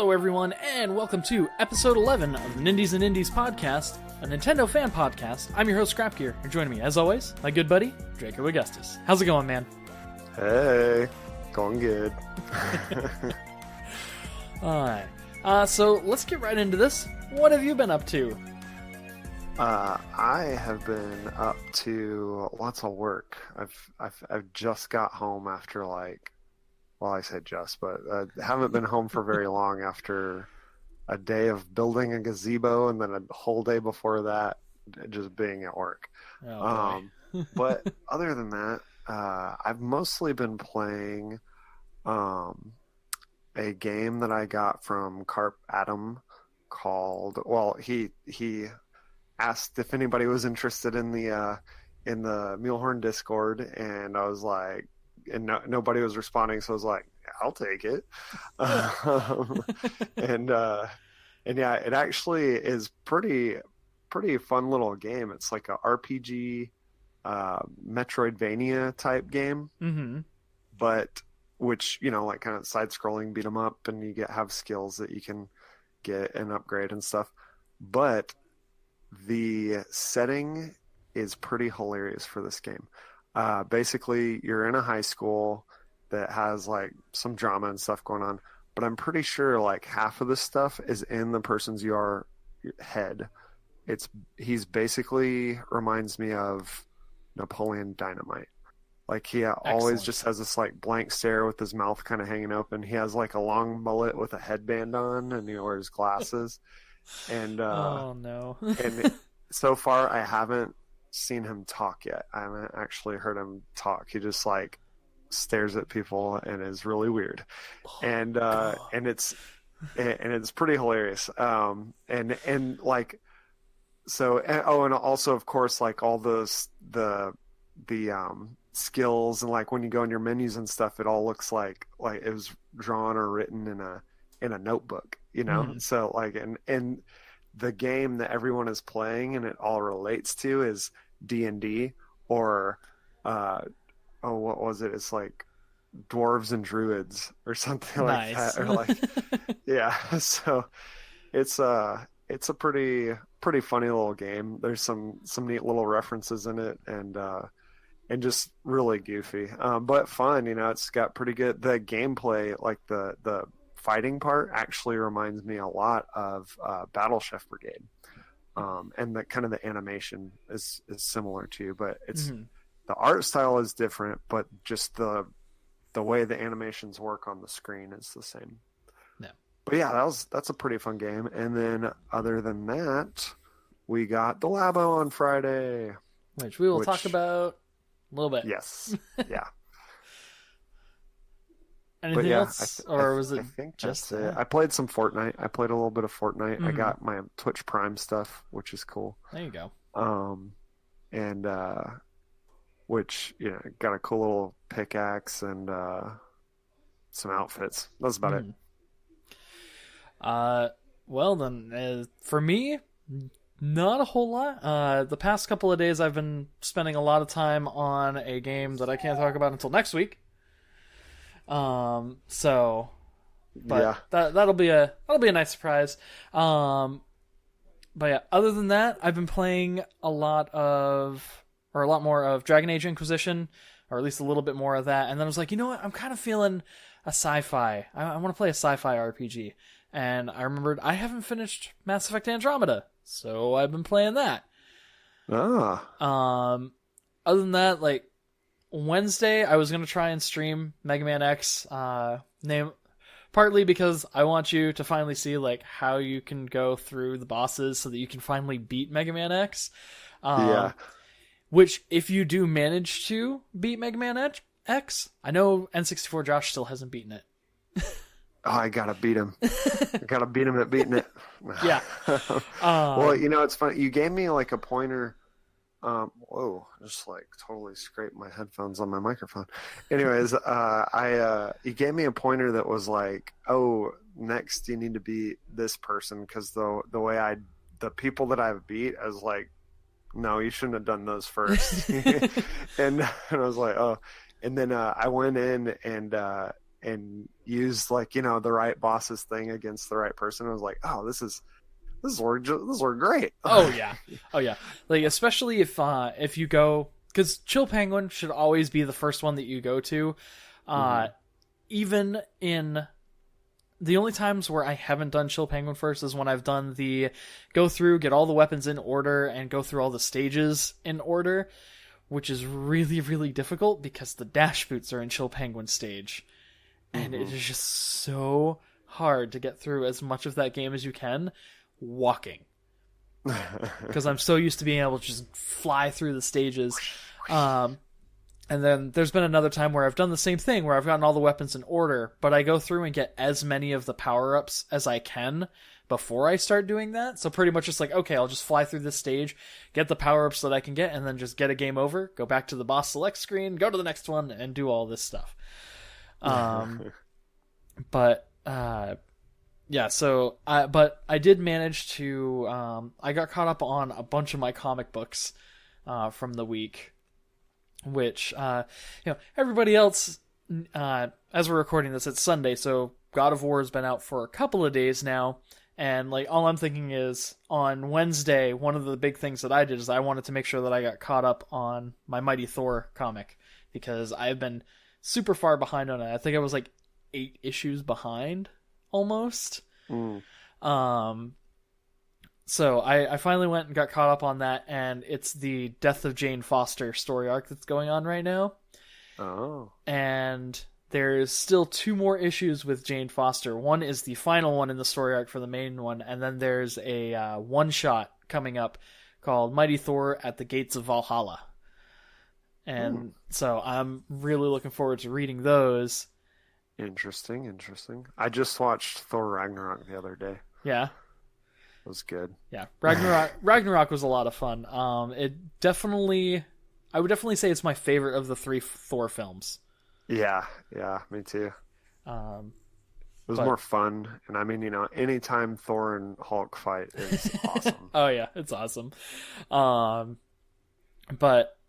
Hello everyone, and welcome to episode 11 of the Nindies and Indies podcast, a Nintendo fan podcast. I'm your host, ScrapGear, and joining me, as always, my good buddy, Draco Augustus. How's it going, man? Hey, going good. Alright, so let's get right into this. What have you been up to? I have been up to lots of work. I've just got home after well, I say just, but haven't been home for very long after a day of building a gazebo and then a whole day before that just being at work. Oh, But other than that, I've mostly been playing a game that I got from Carp Adam called, well, he asked if anybody was interested in the Mulehorn Discord, and I was like, and nobody was responding, so I was like, I'll take it. And yeah, it actually is pretty fun little game. It's like a RPG, Metroidvania type game, but which, you know, like kind of side-scrolling beat 'em up, and you have skills that you can get and upgrade and stuff. But the setting is pretty hilarious for this game. Basically, you're in a high school that has like some drama and stuff going on, but I'm pretty sure like half of the stuff is in the person's your head. He's basically reminds me of Napoleon Dynamite. Like he always just has this like blank stare with his mouth kind of hanging open. He has like a long mullet with a headband on, and he wears glasses. And oh no! And so far, I haven't seen him talk yet. I haven't actually heard him talk. He just like stares at people and is really weird. And it's pretty hilarious. And like so. And also, of course, like all the skills, and like when you go in your menus and stuff, it all looks like it was drawn or written in a notebook, you know. So like and the game that everyone is playing and it all relates to is D&D, or what was it? It's like Dwarves and Druids or something like that. Or like yeah. So it's a pretty funny little game. There's some neat little references in it, and just really goofy, but fun. You know, it's got pretty good. The gameplay, like the fighting part, actually reminds me a lot of Battle Chef Brigade, and the kind of the animation is similar too. But it's the art style is different, but just the way the animations work on the screen is the same. Yeah. But yeah, that's a pretty fun game. And then other than that, we got the Labo on Friday, which we will talk about a little bit. Yes. Yeah. Anything else? Was it I think just that's it? I played some Fortnite. I played a little bit of Fortnite. I got my Twitch Prime stuff, which is cool. There you go. And which, you know, got a cool little pickaxe and some outfits. That's about it. Well then, for me, not a whole lot. The past couple of days I've been spending a lot of time on a game that I can't talk about until next week. That'll be a nice surprise. But yeah, other than that, I've been playing a lot more of Dragon Age Inquisition, or at least a little bit more of that. And then I was like, you know what? I'm kind of feeling a sci-fi. I want to play a sci-fi RPG. And I remembered I haven't finished Mass Effect Andromeda, so I've been playing that. Other than that, like Wednesday, I was going to try and stream Mega Man X, partly because I want you to finally see like how you can go through the bosses so that you can finally beat Mega Man X. Yeah. Which, if you do manage to beat Mega Man X, I know N64 Josh still hasn't beaten it. Oh, I gotta beat him. I gotta beat him at beating it. Yeah. Well, you know, it's funny. You gave me like a pointer. Whoa! I just like totally scraped my headphones on my microphone. Anyways, you gave me a pointer that was like, oh, next you need to beat this person, because the people that I've beat, I was like, no, you shouldn't have done those first. and I was like, oh. And then I went in and used like, you know, the right boss's thing against the right person. I was like, oh, this worked great. Oh yeah, oh yeah. Like especially if you go, because Chill Penguin should always be the first one that you go to. Even in the only times where I haven't done Chill Penguin first is when I've done the go through, get all the weapons in order, and go through all the stages in order, which is really, really difficult because the dash boots are in Chill Penguin stage. And it is just so hard to get through as much of that game as you can walking. Because I'm so used to being able to just fly through the stages. And then there's been another time where I've done the same thing, where I've gotten all the weapons in order, but I go through and get as many of the power-ups as I can before I start doing that. So pretty much just like, okay, I'll just fly through this stage, get the power-ups that I can get, and then just get a game over, go back to the boss select screen, go to the next one, and do all this stuff. But I did manage to, I got caught up on a bunch of my comic books from the week, which, everybody else, as we're recording this, it's Sunday, so God of War has been out for a couple of days now, and like all I'm thinking is on Wednesday, one of the big things that I did is I wanted to make sure that I got caught up on my Mighty Thor comic, because I've been super far behind on it. I think I was like 8 issues behind, almost. So I finally went and got caught up on that, and it's the Death of Jane Foster story arc that's going on right now. Oh. And there's still 2 more issues with Jane Foster. One is the final one in the story arc for the main one, and then there's a one-shot coming up called Mighty Thor at the Gates of Valhalla. And so I'm really looking forward to reading those. Interesting. I just watched Thor Ragnarok the other day. Yeah. It was good. Yeah. Ragnarok was a lot of fun. I would definitely say it's my favorite of the 3 Thor films. Yeah, me too. It was more fun, and I mean, you know, anytime Thor and Hulk fight is awesome. Oh yeah, it's awesome. But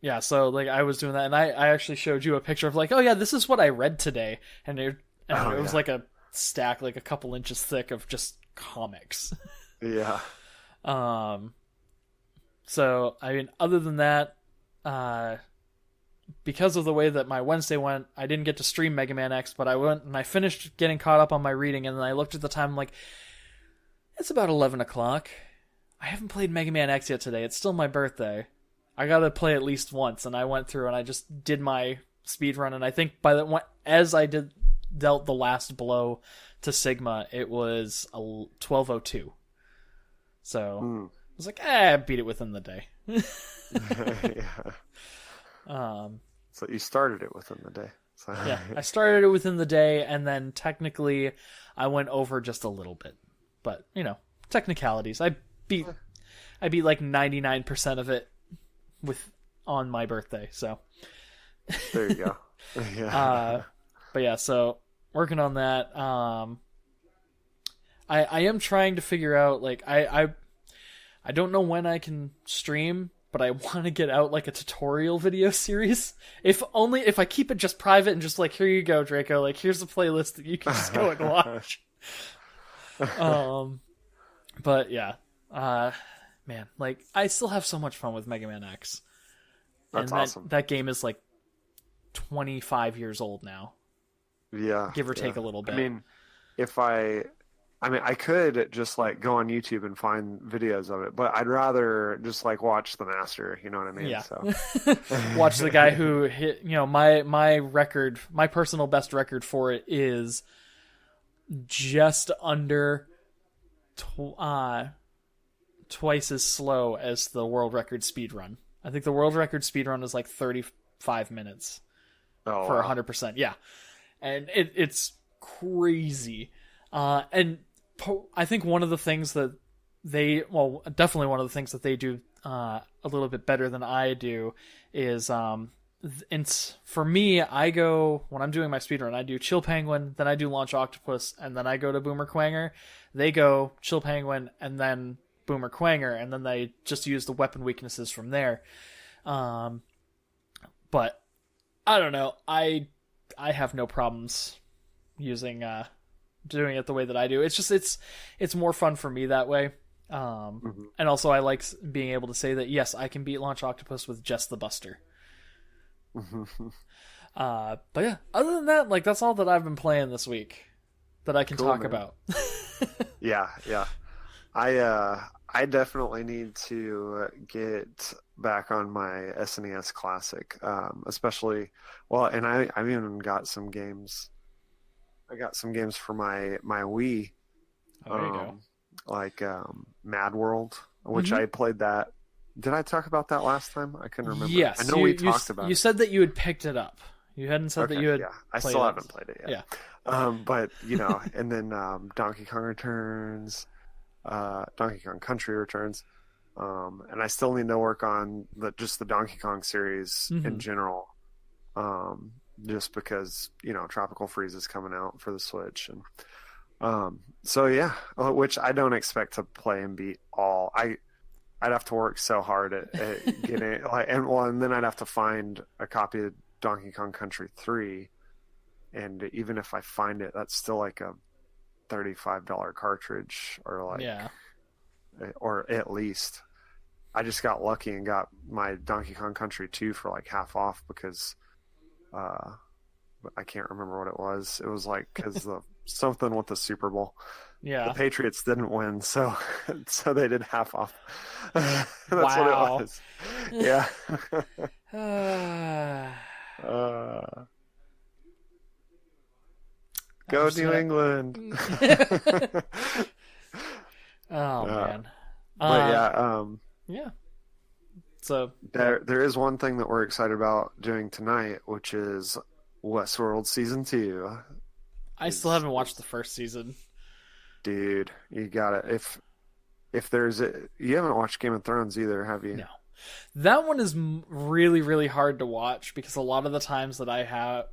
yeah, so like I was doing that, and I actually showed you a picture of like, oh yeah, this is what I read today, and it was like a stack like a couple inches thick of just comics. Yeah. So I mean, other than that, because of the way that my Wednesday went, I didn't get to stream Mega Man X, but I went and I finished getting caught up on my reading, and then I looked at the time, I'm like, it's about 11 o'clock. I haven't played Mega Man X yet today. It's still my birthday. I gotta play at least once, and I went through and I just did my speed run, and I think as I dealt the last blow to Sigma, it was 12:02. So I was like, I beat it within the day. Yeah. So you started it within the day. So. Yeah, I started it within the day, and then technically I went over just a little bit, but you know, technicalities. I beat like 99% of it on my birthday. So there you go. Yeah. But yeah, so working on that. I am trying to figure out, like, I don't know when I can stream, but I want to get out like a tutorial video series. If I keep it just private and just like, here you go, Draco, like here's the playlist that you can just go and watch. But yeah, man, like I still have so much fun with Mega Man X. That's awesome. That game is like 25 years old now. Yeah. Give or take a little bit. I mean, I could just like go on YouTube and find videos of it, but I'd rather just like watch the master, you know what I mean? Yeah. So. Watch the guy who hit, you know, my record, my personal best record for it is just under twice as slow as the world record speed run. I think the world record speed run is like 35 minutes for 100%. Yeah. And it's crazy. And I think one of the things that definitely one of the things that they do a little bit better than I do is, for me, I go, when I'm doing my speedrun, I do Chill Penguin, then I do Launch Octopus, and then I go to Boomer Quanger. They go Chill Penguin, and then Boomer Quanger, and then they just use the weapon weaknesses from there. But I don't know. I have no problems using doing it the way that I do. It's just it's more fun for me that way. And also I like being able to say that yes, I can beat Launch Octopus with just the Buster. But yeah, other than that, like that's all that I've been playing this week that I can talk about. Yeah. I definitely need to get back on my SNES Classic, especially and I've even got some games. I got some games for my Wii, there you go. like Mad World, which I played that. Did I talk about that last time? I couldn't remember. Yes, I know we talked about it. You said that you had picked it up. You hadn't said that you had. Yeah, I still haven't played it yet. Yeah. But and then Donkey Kong Returns, Donkey Kong Country Returns, and I still need to work on just the Donkey Kong series in general, just because Tropical Freeze is coming out for the Switch, and so yeah, which I don't expect to play and beat all. I'd have to work so hard at getting it, and then I'd have to find a copy of Donkey Kong Country 3, and even if I find it, that's still like a $35 cartridge, or or at least. I just got lucky and got my Donkey Kong Country 2 for like half off because I can't remember what it was. It was like because something with the Super Bowl. Yeah, the Patriots didn't win, so they did half off. That's what it was. Yeah. Go New England. Oh man. But yeah. So there is one thing that we're excited about doing tonight, which is Westworld Season 2. I still haven't watched the first season. Dude, you got it. If there's you haven't watched Game of Thrones either, have you? No. That one is really, really hard to watch because a lot of the times that I have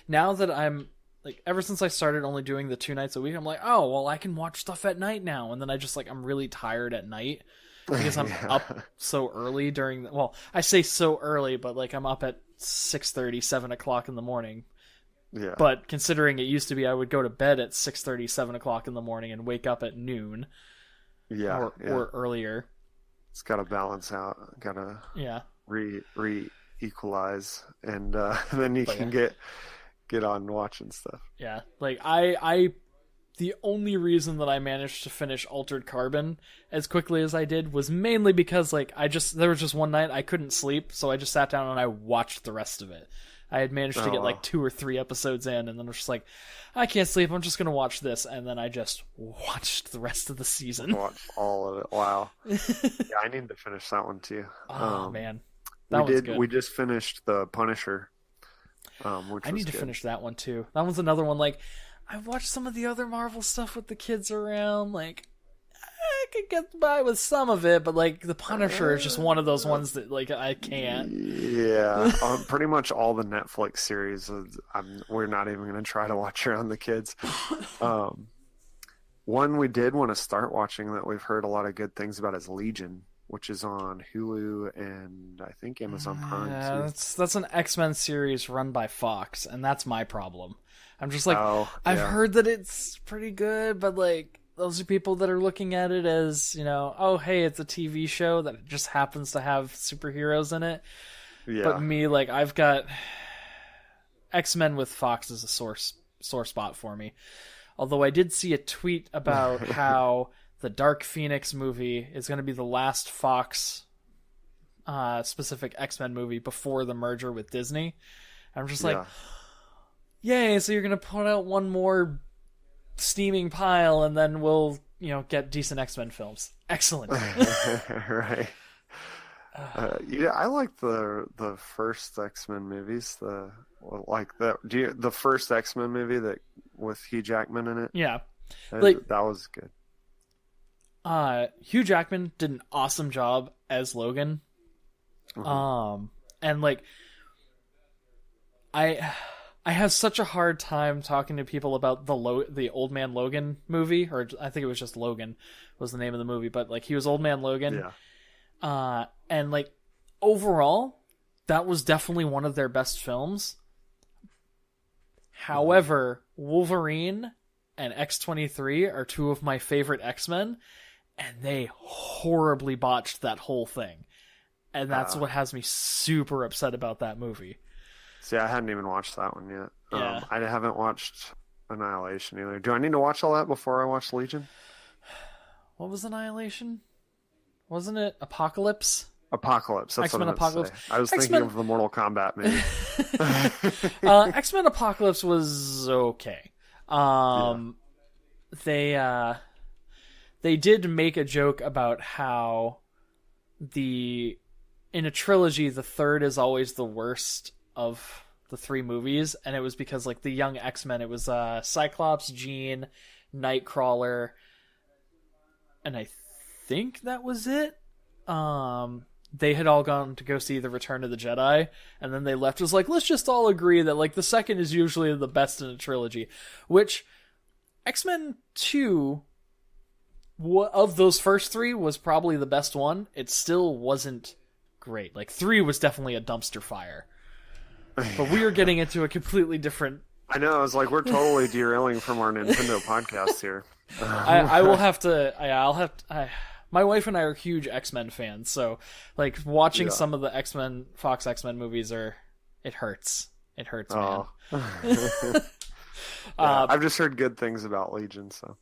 now that I'm like, ever since I started only doing the 2 nights a week, I'm like, oh, well, I can watch stuff at night now. And then I just I'm really tired at night because I'm up so early I say so early, but I'm up at 6:30, 7 o'clock in the morning. Yeah. But considering it used to be I would go to bed at 6:30, 7 o'clock in the morning and wake up at noon. Yeah. Or earlier. It's got to balance out. Got to re-equalize, and then you can get on watching stuff. Yeah. The only reason that I managed to finish Altered Carbon as quickly as I did was mainly because there was just one night I couldn't sleep, so I just sat down and I watched the rest of it. I had managed to get 2 or 3 episodes in, and then I was just like, I can't sleep, I'm just going to watch this. And then I just watched the rest of the season. Watched all of it. Wow. Yeah, I need to finish that one too. Oh, man. We just finished The Punisher. Which I need to finish that one too. That one's another one. I watched some of the other Marvel stuff with the kids around. I could get by with some of it, but The Punisher is just one of those ones that I can't. Yeah, pretty much all the Netflix series. We're not even going to try to watch around the kids. One we did want to start watching that we've heard a lot of good things about is Legion, which is on Hulu and I think Amazon Prime too. That's an X-Men series run by Fox, and that's my problem. I'm just I've heard that it's pretty good, but those are people that are looking at it as, oh, hey, it's a TV show that just happens to have superheroes in it. Yeah. But me, I've got X-Men with Fox as a sore spot for me. Although I did see a tweet about how the Dark Phoenix movie is going to be the last Fox specific X-Men movie before the merger with Disney. I'm just yay, so you're going to put out one more steaming pile and then we'll, get decent X-Men films. Excellent. Right. I like the first X-Men movies. The first X-Men movie that with Hugh Jackman in it. Yeah. That was good. Hugh Jackman did an awesome job as Logan. Mm-hmm. And I have such a hard time talking to people about the Old Man Logan movie, or I think it was just Logan was the name of the movie, but he was Old Man Logan. Yeah. And overall, that was definitely one of their best films. However, Wolverine and X-23 are two of my favorite X-Men, and they horribly botched that whole thing. And that's what has me super upset about that movie. See, I hadn't even watched that one yet. Yeah. I haven't watched Annihilation either. Do I need to watch all that before I watch Legion? What was Annihilation? Wasn't it Apocalypse? Apocalypse. That's X-Men what Apocalypse. I was thinking of the Mortal Kombat movie. X-Men Apocalypse was okay. They did make a joke about how in a trilogy, the third is always the worst of the three movies, and it was because like the young X-Men, it was Cyclops, Jean, Nightcrawler, and I think that was it. They had all gone to go see The Return of the Jedi, and then they left. It was like, let's just all agree that like the second is usually the best in a trilogy, which X-Men 2 of those first three was probably the best one. It still wasn't great. Like 3 was definitely a dumpster fire. But we are getting into a completely different... I know, I was like, we're totally derailing from our Nintendo podcast here. I will have to... my wife and I are huge X-Men fans, so like watching some of the Fox X-Men movies it hurts. It hurts, man. I've just heard good things about Legion, so...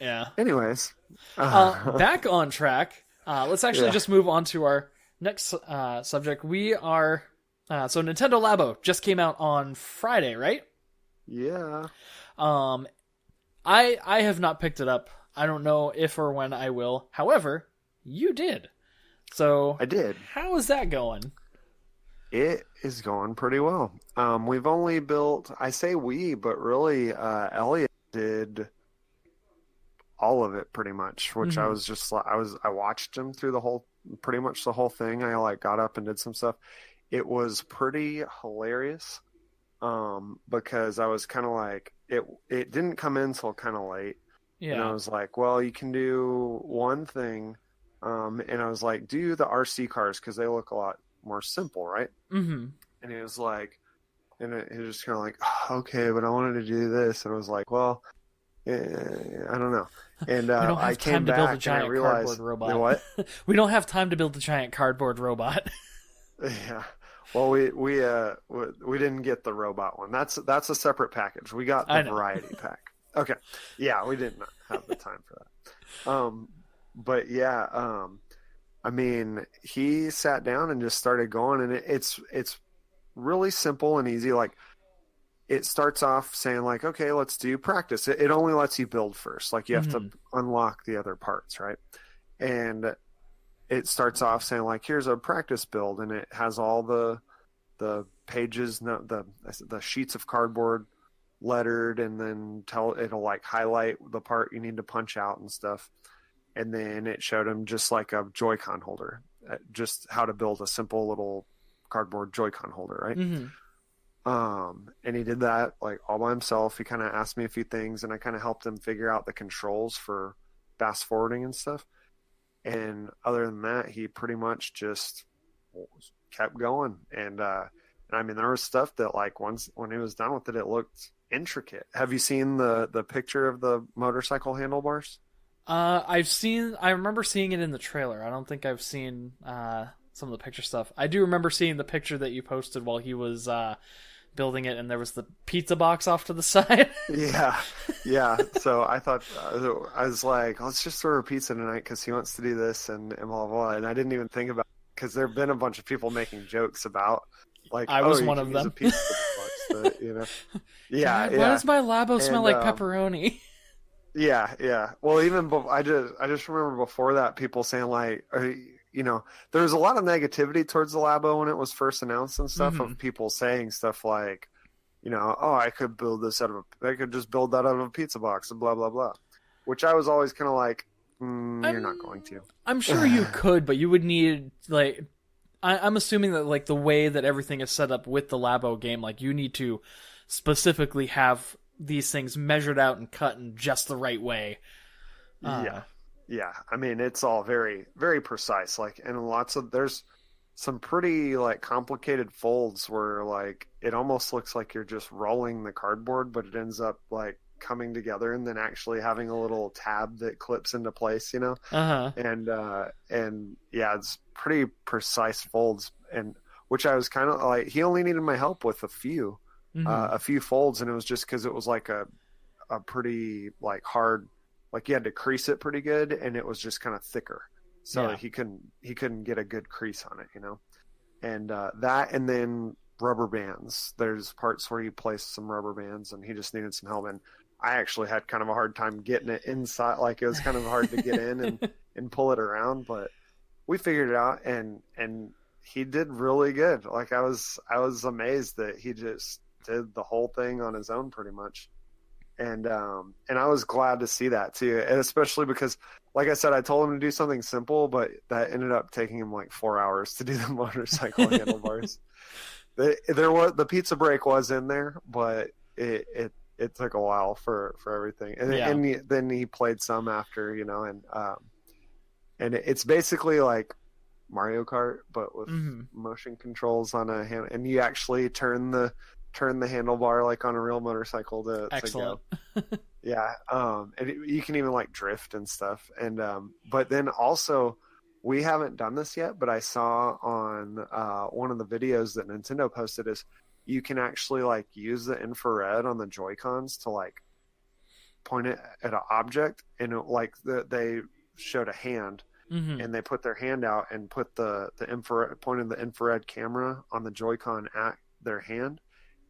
Yeah. Anyways. Back on track. Let's actually just move on to our next subject. We are... so Nintendo Labo just came out on Friday, right? Yeah. I have not picked it up. I don't know if or when I will. However, you did. So I did. How is that going? It is going pretty well. We've only built, I say we, but really Elliot did all of it pretty much, which I was just I watched him through pretty much the whole thing. I like got up and did some stuff. It was pretty hilarious. Because I was kind of like, it didn't come in till kind of late. Yeah. And I was like, well, you can do one thing. And I was like, do the RC cars because they look a lot more simple, right? Mm-hmm. And he was like, and it was just kind of like, oh, okay, but I wanted to do this. And I was like, well, I don't know. And I came back and I realized, what? We don't have time to build a giant cardboard robot. Yeah. Well, we didn't get the robot one. That's a separate package. We got the variety pack. Okay. Yeah, we didn't have the time for that. But yeah, I mean, he sat down and just started going, and it's really simple and easy. Like, it starts off saying like, okay, let's do practice. It only lets you build first. Like, you have to unlock the other parts, right? And it starts off saying like, here's a practice build, and it has all the pages, the sheets of cardboard lettered, and then it'll like highlight the part you need to punch out and stuff. And then it showed him just like a Joy-Con holder, just how to build a simple little cardboard Joy-Con holder, right? Mm-hmm. And he did that like all by himself. He kind of asked me a few things, and I kind of helped him figure out the controls for fast forwarding and stuff. And other than that, he pretty much just kept going. And I mean, there was stuff that like when he was done with it, it looked intricate. Have you seen the picture of the motorcycle handlebars? I remember seeing it in the trailer. I don't think I've seen some of the picture stuff. I do remember seeing the picture that you posted while he was building it, and there was the pizza box off to the side. Yeah. So I thought, I was like, let's just order pizza tonight because he wants to do this and blah, blah, blah. And I didn't even think about it because there have been a bunch of people making jokes about like, I was one of them. A pizza box that, you know? Yeah. God, why does my Labo smell like pepperoni? Yeah. Well, even I just remember before that, people saying like, you know, there was a lot of negativity towards the Labo when it was first announced and stuff, of people saying stuff like, you know, oh, I could just build that out of a pizza box and blah, blah, blah, which I was always kind of like, you're not going to. I'm sure you could, but you would need like, I'm assuming that like the way that everything is set up with the Labo game, like you need to specifically have these things measured out and cut in just the right way. Yeah. I mean, it's all very, very precise. Like, and there's some pretty like complicated folds where like it almost looks like you're just rolling the cardboard, but it ends up like coming together and then actually having a little tab that clips into place, you know? Uh-huh. And yeah, it's pretty precise folds, and which I was kind of like, he only needed my help with a few folds, and it was just because it was like a pretty like hard, like you had to crease it pretty good, and it was just kind of thicker, so he couldn't get a good crease on it, you know. And that, and then rubber bands. There's parts where you place some rubber bands, and he just needed some help. And I actually had kind of a hard time getting it inside. Like it was kind of hard to get in and pull it around, but we figured it out, and he did really good. Like I was amazed that he just did the whole thing on his own pretty much. And I was glad to see that too. And especially because, like I said, I told him to do something simple, but that ended up taking him like 4 hours to do the motorcycle handlebars. The pizza break was in there, but it took a while for everything. And then he played some after, you know, and it's basically like Mario Kart, but with motion controls on a hand, and you actually turn the handlebar like on a real motorcycle to go. Yeah. And you can even like drift and stuff. And but then also, we haven't done this yet, but I saw on one of the videos that Nintendo posted is you can actually like use the infrared on the Joy-Cons to like point it at an object, and they showed a hand, and they put their hand out and put the infrared, pointed the infrared camera on the Joy-Con at their hand,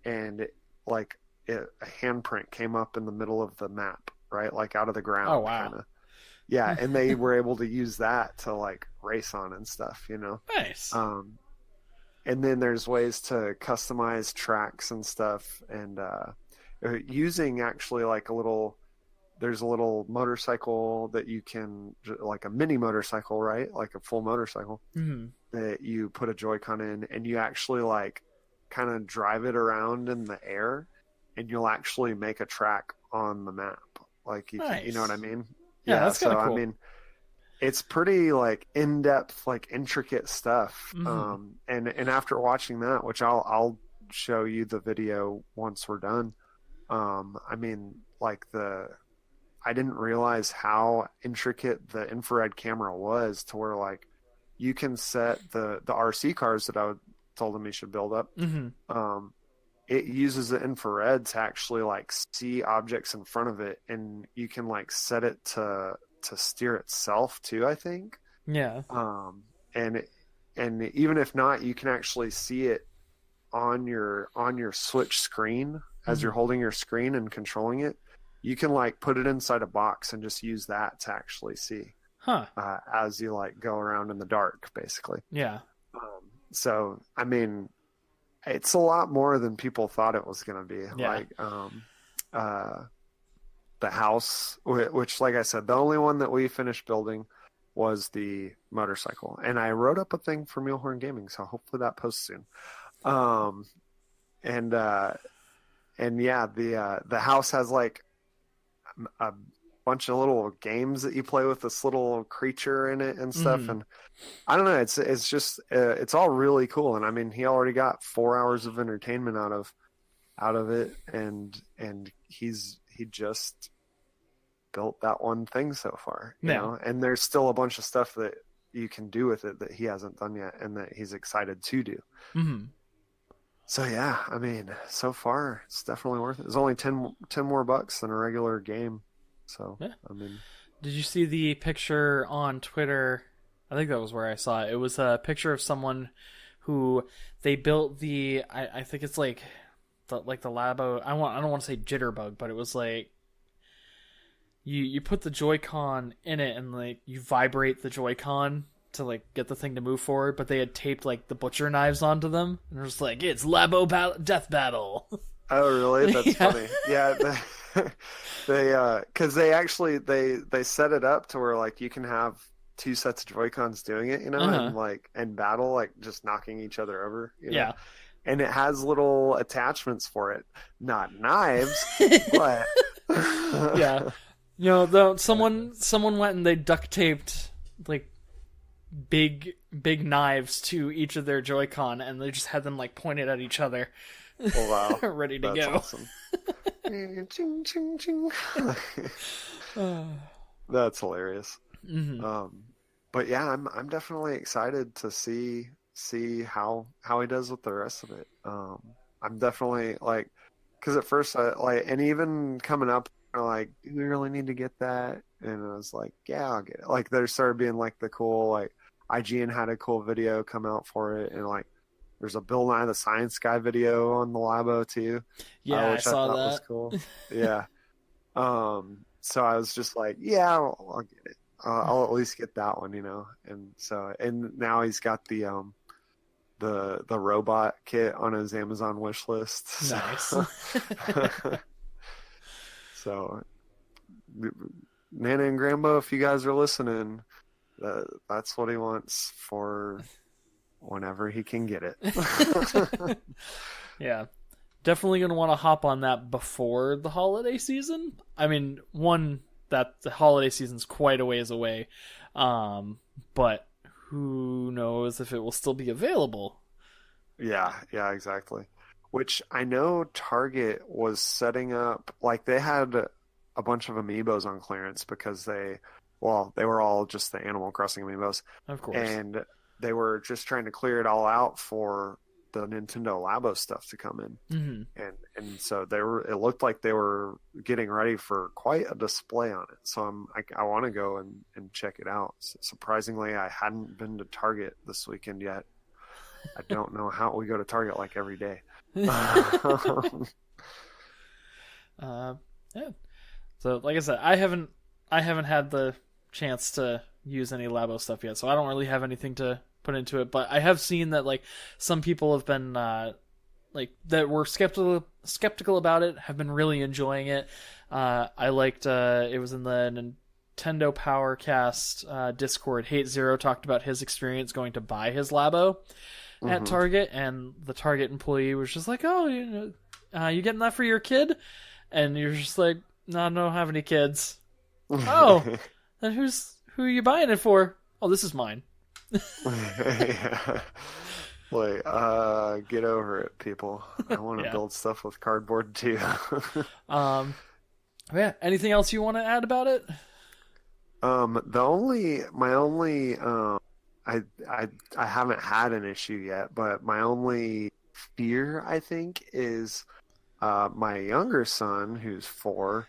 and a handprint came up in the middle of the map, right, like out of the ground. Oh wow. Kinda. Yeah, and they were able to use that to like race on and stuff, you know. Nice. And then there's ways to customize tracks and stuff, and using actually like there's a little motorcycle that you can, like a mini motorcycle, right? Like a full motorcycle that you put a Joy-Con in, and you actually like kind of drive it around in the air, and you'll actually make a track on the map. Like you know what I mean? Yeah, that's kind of cool. I mean, it's pretty like in-depth, like intricate stuff. And after watching that, which I'll show you the video once we're done. I mean, like I didn't realize how intricate the infrared camera was, to where like you can set the RC cars that I told him he should build up. It uses the infrared to actually like see objects in front of it, and you can like set it to steer itself too, I think. Yeah. And even if not, you can actually see it on your Switch screen as you're holding your screen and controlling it. You can like put it inside a box and just use that to actually see. As you like go around in the dark, basically. Yeah. So I mean, it's a lot more than people thought it was going to be. Yeah. Like the house, which, like I said, the only one that we finished building was the motorcycle, and I wrote up a thing for Mulehorn Gaming, so hopefully that posts soon. And yeah, the house has like a bunch of little games that you play with this little creature in it and stuff. And I don't know, it's just it's all really cool. And I mean, he already got 4 hours of entertainment out of it, and he just built that one thing so far, you know. And there's still a bunch of stuff that you can do with it that he hasn't done yet, and that he's excited to do. So yeah, I mean, so far it's definitely worth it. It's only 10 more bucks than a regular game. So yeah. I mean, did you see the picture on Twitter? I think that was where I saw it. It was a picture of someone who they built the I think it's like the Labo. I don't want to say jitterbug, but it was like you put the Joy-Con in it, and like you vibrate the Joy-Con to like get the thing to move forward, but they had taped like the butcher knives onto them, and it was like, it's Labo death battle. Oh really? That's funny. Yeah. Because they actually they set it up to where like you can have two sets of Joy-Cons doing it, you know, and like and battle, like just knocking each other over, you know? Yeah. And it has little attachments for it, not knives, but yeah, you know, though someone went and they duct taped like big knives to each of their Joy-Con, and they just had them like pointed at each other. Oh, wow. Ready to That's go. Awesome. Ching, ching, ching. That's hilarious. Mm-hmm. But yeah, I'm definitely excited to see how he does with the rest of it. I'm definitely like, because at first I like, and even coming up, like, do we really need to get that? And I was like, yeah, I'll get it. Like, there started being like the cool, like, IGN had a cool video come out for it, and like, there's a Bill Nye the Science Guy video on the Labo too. Yeah, which I saw thought that. was cool. Yeah. So I was just like, yeah, I'll get it. I'll at least get that one, And so, and now he's got the robot kit on his Amazon wish list. Nice. So, Nana and Grambo, if you guys are listening, that's what he wants for whenever he can get it. Yeah. Definitely going to want to hop on that before the holiday season. I mean, that the holiday season's quite a ways away. But who knows if it will still be available. Yeah, exactly. Which I know Target was setting up, like they had a bunch of amiibos on clearance because they were all just the Animal Crossing amiibos. Of course. And they were just trying to clear it all out for the Nintendo Labo stuff to come in. Mm-hmm. And so it looked like they were getting ready for quite a display on it. So I want to go and check it out. So surprisingly, I hadn't been to Target this weekend yet. I don't know how we go to Target like every day. Yeah. So like I said, I haven't had the chance to use any Labo stuff yet, so I don't really have anything to put into it. But I have seen that like some people have been like that were skeptical about it, have been really enjoying it. I liked it was in the Nintendo Powercast Discord. Hate Zero talked about his experience going to buy his Labo at Target, and the Target employee was just like, "Oh, you getting that for your kid?" And you're just like, "No, I don't have any kids." Oh, then who are you buying it for? Oh, this is mine. Yeah. Like, get over it, people. I want to build stuff with cardboard too. Yeah. Anything else you want to add about it? I haven't had an issue yet, but my only fear, I think, is my younger son, who's 4,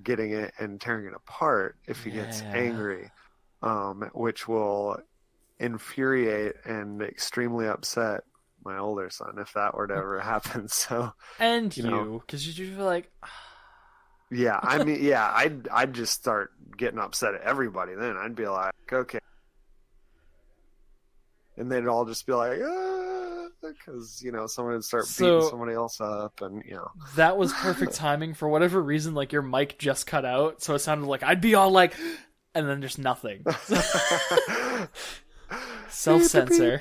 getting it and tearing it apart if he gets angry, which will infuriate and extremely upset my older son if that were to ever happen. So, and because you feel like, yeah, I mean, yeah, I'd just start getting upset at everybody. Then I'd be like, okay, and they'd all just be like, because someone would start beating somebody else up, and that was perfect timing. For whatever reason, like your mic just cut out, so it sounded like I'd be all like, and then just nothing. Self-censor.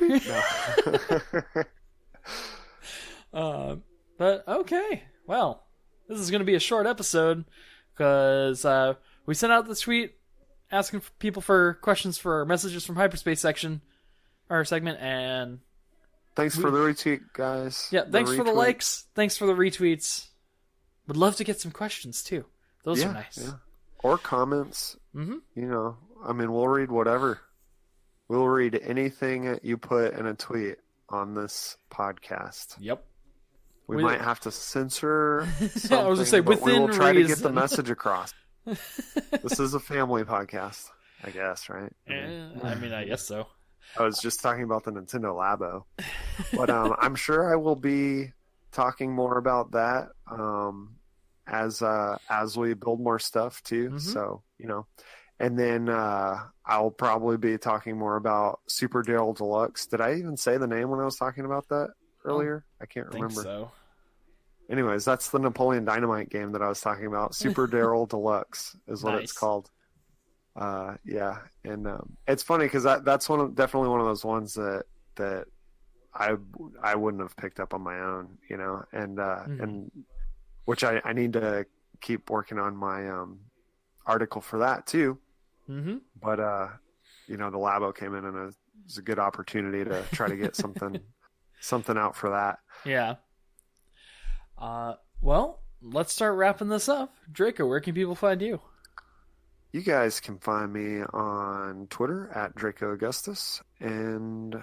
But okay, well, this is going to be a short episode because we sent out the tweet asking people for questions for our messages from Hyperspace segment, and thanks for the retweet, guys. Yeah, thanks for the likes. Thanks for the retweets. Would love to get some questions too. Those are nice. Yeah. Or comments. Mm-hmm. I mean, we'll read whatever. We'll read anything you put in a tweet on this podcast. Yep. We might have to censor something, I was going to say, but we will try to get the message across. This is a family podcast, I guess, right? I mean, I guess so. I was just talking about the Nintendo Labo. But I'm sure I will be talking more about that as we build more stuff, too. Mm-hmm. So, And then I'll probably be talking more about Super Daryl Deluxe. Did I even say the name when I was talking about that earlier? I can't remember. So. Anyways, that's the Napoleon Dynamite game that I was talking about. Super Daryl Deluxe is what it's called. Yeah, and it's funny because that's definitely one of those ones that I wouldn't have picked up on my own, and which I need to keep working on my article for that too. Mm-hmm. But the Labo came in, and it was a good opportunity to try to get something out for that. Yeah. Well, let's start wrapping this up. Draco, where can people find you? You guys can find me on Twitter at Draco Augustus, and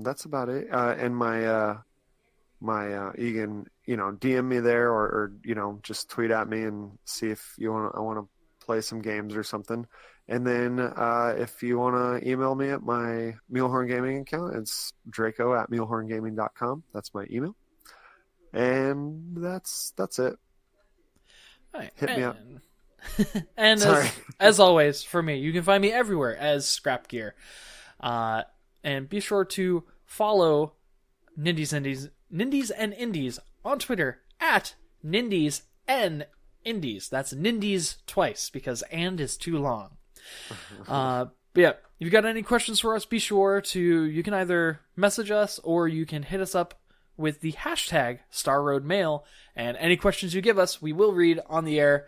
that's about it. And my you can DM me there, or just tweet at me and see if I want to play some games or something. And then if you want to email me at my Mulehorn Gaming account, it's draco@mulehorngaming.com. That's my email. And that's it. Right. Hit me up. And as always, for me, you can find me everywhere as ScrapGear. And be sure to follow Nindies and Indies on Twitter at Nindies and Indies. That's Nindies twice, because and is too long. But yeah, if you've got any questions for us, be sure you can either message us or you can hit us up with the hashtag StarRoadMail, and any questions you give us, we will read on the air,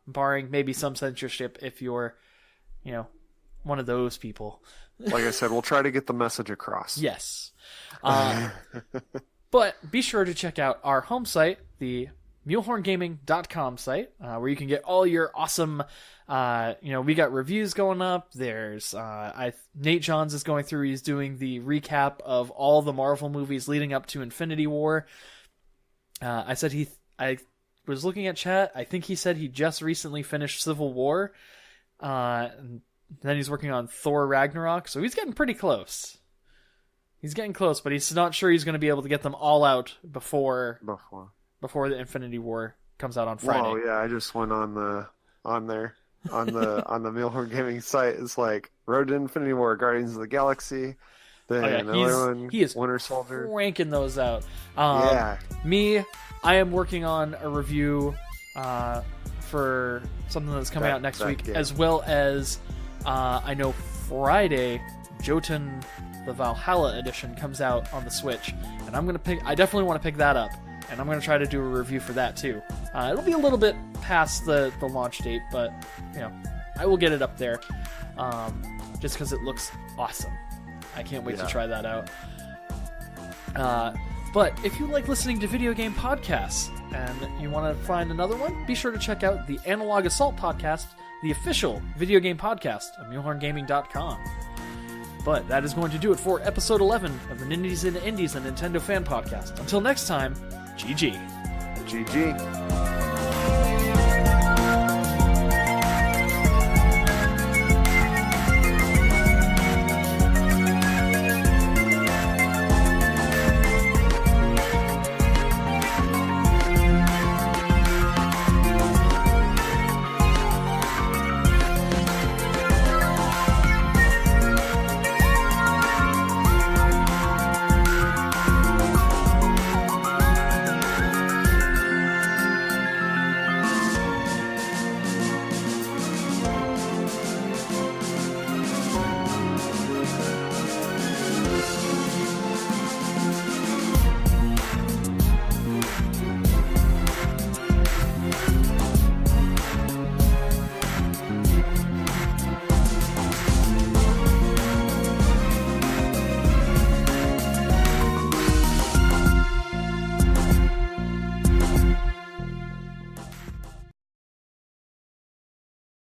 barring maybe some censorship if you're, one of those people. Like I said, we'll try to get the message across. Yes. But be sure to check out our home site, the mulehorngaming.com site, where you can get all your awesome, we got reviews going up. There's, Nate Johns is going through, he's doing the recap of all the Marvel movies leading up to Infinity War. I was looking at chat, I think he said he just recently finished Civil War, and then he's working on Thor Ragnarok, so he's getting pretty close. He's getting close, but he's not sure he's going to be able to get them all out before the Infinity War comes out on Friday. Oh yeah, I just went on the Mulehorn Gaming site. It's like Road to Infinity War, Guardians of the Galaxy. Then he is Winter Soldier. Ranking those out. Yeah. Me, I am working on a review for something that's coming out next week, as well as I know Friday, Jotun the Valhalla edition comes out on the Switch, and I definitely want to pick that up, and I'm going to try to do a review for that too. It'll be a little bit past the launch date, but I will get it up there, just because it looks awesome. I can't wait to try that out. But if you like listening to video game podcasts and you want to find another one, be sure to check out the Analog Assault podcast, the official video game podcast of mulehorngaming.com. But that is going to do it for episode 11 of the Nindies and Indies, a Nintendo fan podcast. Until next time, GG. GG.